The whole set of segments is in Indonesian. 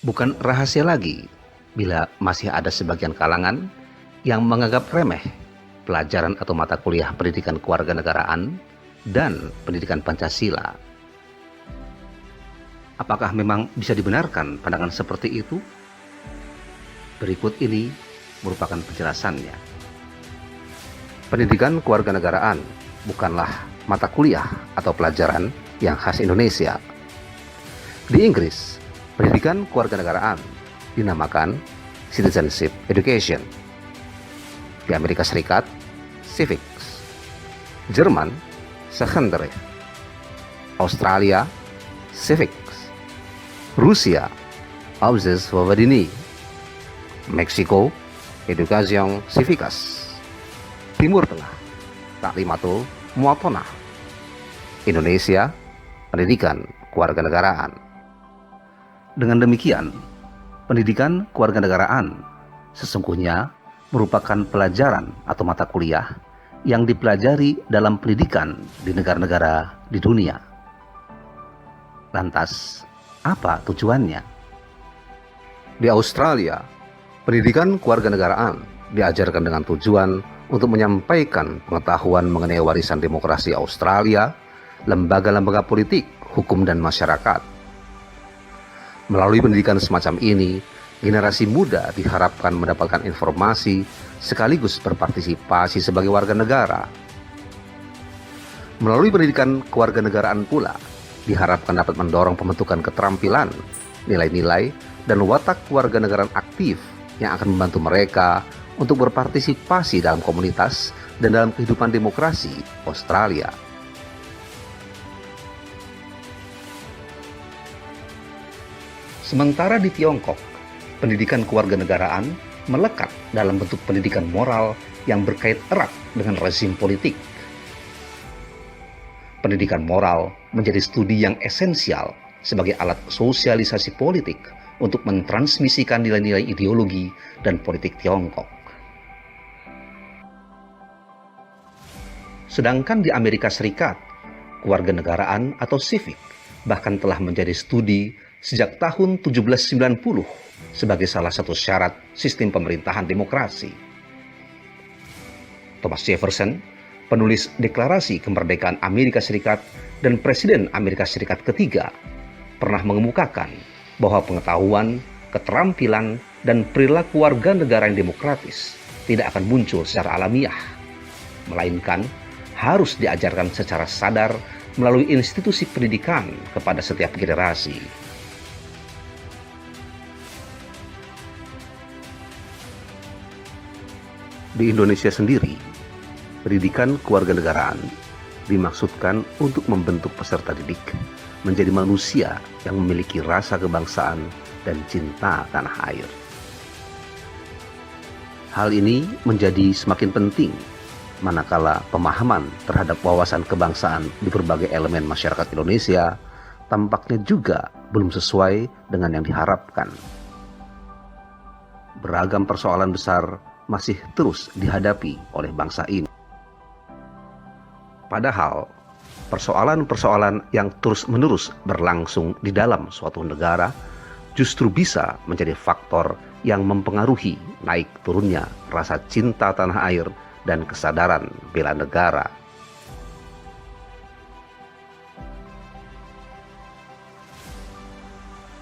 Bukan rahasia lagi bila masih ada sebagian kalangan yang menganggap remeh pelajaran atau mata kuliah pendidikan kewarganegaraan dan pendidikan Pancasila. Apakah memang bisa dibenarkan pandangan seperti itu? Berikut ini merupakan penjelasannya. Pendidikan kewarganegaraan bukanlah mata kuliah atau pelajaran yang khas Indonesia. Di Inggris, pendidikan kewarganegaraan dinamakan Citizenship Education. Di Amerika Serikat, Civics. Jerman, Secondary. Australia, Civics. Rusia, Обществоведение. Meksiko, Educación Cívicas. Timur Tengah, Taklimatul Muwatonah. Indonesia, pendidikan kewarganegaraan. Dengan demikian, pendidikan kewarganegaraan sesungguhnya merupakan pelajaran atau mata kuliah yang dipelajari dalam pendidikan di negara-negara di dunia. Lantas, apa tujuannya? Di Australia, pendidikan kewarganegaraan diajarkan dengan tujuan untuk menyampaikan pengetahuan mengenai warisan demokrasi Australia, lembaga-lembaga politik, hukum, dan masyarakat. Melalui pendidikan semacam ini, generasi muda diharapkan mendapatkan informasi sekaligus berpartisipasi sebagai warga negara. Melalui pendidikan kewarganegaraan pula, diharapkan dapat mendorong pembentukan keterampilan, nilai-nilai, dan watak kewarganegaraan aktif yang akan membantu mereka untuk berpartisipasi dalam komunitas dan dalam kehidupan demokrasi Australia. Sementara di Tiongkok, pendidikan kewarganegaraan melekat dalam bentuk pendidikan moral yang berkait erat dengan rezim politik. Pendidikan moral menjadi studi yang esensial sebagai alat sosialisasi politik untuk mentransmisikan nilai-nilai ideologi dan politik Tiongkok. Sedangkan di Amerika Serikat, kewarganegaraan atau civic bahkan telah menjadi studi sejak tahun 1790 sebagai salah satu syarat sistem pemerintahan demokrasi. Thomas Jefferson, penulis Deklarasi Kemerdekaan Amerika Serikat dan Presiden Amerika Serikat ketiga, pernah mengemukakan bahwa pengetahuan, keterampilan, dan perilaku warga negara yang demokratis tidak akan muncul secara alamiah, melainkan harus diajarkan secara sadar melalui institusi pendidikan kepada setiap generasi. Di Indonesia sendiri, pendidikan kewarganegaraan dimaksudkan untuk membentuk peserta didik menjadi manusia yang memiliki rasa kebangsaan dan cinta tanah air. Hal ini menjadi semakin penting manakala pemahaman terhadap wawasan kebangsaan di berbagai elemen masyarakat Indonesia tampaknya juga belum sesuai dengan yang diharapkan. Beragam persoalan besar masih terus dihadapi oleh bangsa ini. Padahal, persoalan-persoalan yang terus-menerus berlangsung di dalam suatu negara justru bisa menjadi faktor yang mempengaruhi naik turunnya rasa cinta tanah air dan kesadaran bela negara.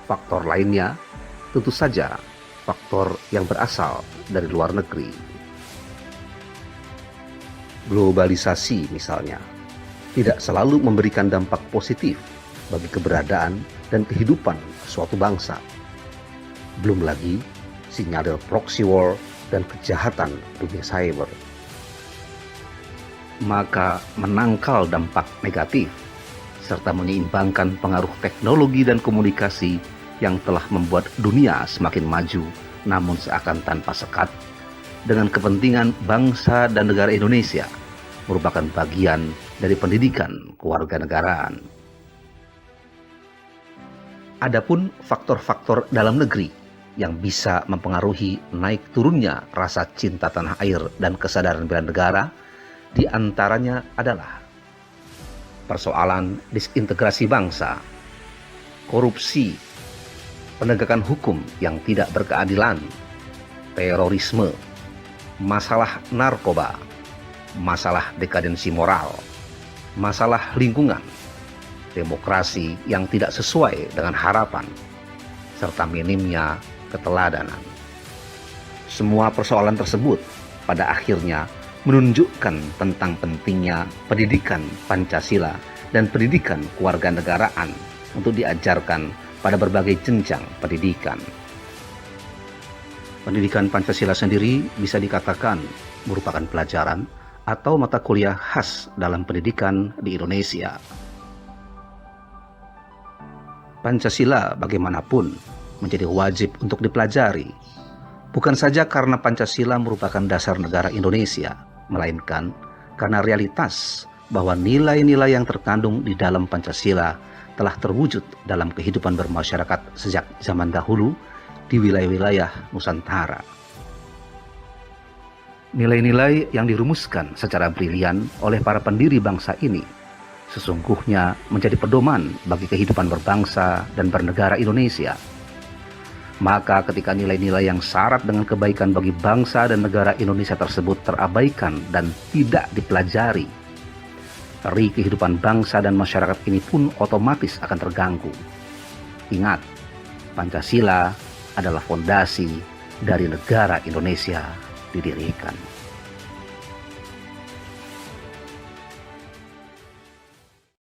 Faktor lainnya tentu saja faktor yang berasal dari luar negeri. Globalisasi misalnya tidak selalu memberikan dampak positif bagi keberadaan dan kehidupan suatu bangsa. Belum lagi sinyalir proxy war dan kejahatan dunia cyber. Maka menangkal dampak negatif serta menyeimbangkan pengaruh teknologi dan komunikasi yang telah membuat dunia semakin maju namun seakan tanpa sekat dengan kepentingan bangsa dan negara Indonesia merupakan bagian dari pendidikan kewarganegaraan. Adapun faktor-faktor dalam negeri yang bisa mempengaruhi naik turunnya rasa cinta tanah air dan kesadaran bela negara, di antaranya adalah persoalan disintegrasi bangsa, korupsi, penegakan hukum yang tidak berkeadilan, terorisme, masalah narkoba, masalah dekadensi moral, masalah lingkungan, demokrasi yang tidak sesuai dengan harapan, serta minimnya keteladanan. Semua persoalan tersebut pada akhirnya menunjukkan tentang pentingnya pendidikan Pancasila dan pendidikan kewarganegaraan untuk diajarkan pada berbagai jenjang pendidikan. Pendidikan Pancasila sendiri bisa dikatakan merupakan pelajaran atau mata kuliah khas dalam pendidikan di Indonesia. Pancasila bagaimanapun menjadi wajib untuk dipelajari, bukan saja karena Pancasila merupakan dasar negara Indonesia, melainkan karena realitas bahwa nilai-nilai yang terkandung di dalam Pancasila telah terwujud dalam kehidupan bermasyarakat sejak zaman dahulu di wilayah-wilayah Nusantara. Nilai-nilai yang dirumuskan secara brilian oleh para pendiri bangsa ini sesungguhnya menjadi pedoman bagi kehidupan berbangsa dan bernegara Indonesia. Maka ketika nilai-nilai yang syarat dengan kebaikan bagi bangsa dan negara Indonesia tersebut terabaikan dan tidak dipelajari, eri kehidupan bangsa dan masyarakat ini pun otomatis akan terganggu. Ingat, Pancasila adalah fondasi dari negara Indonesia didirikan.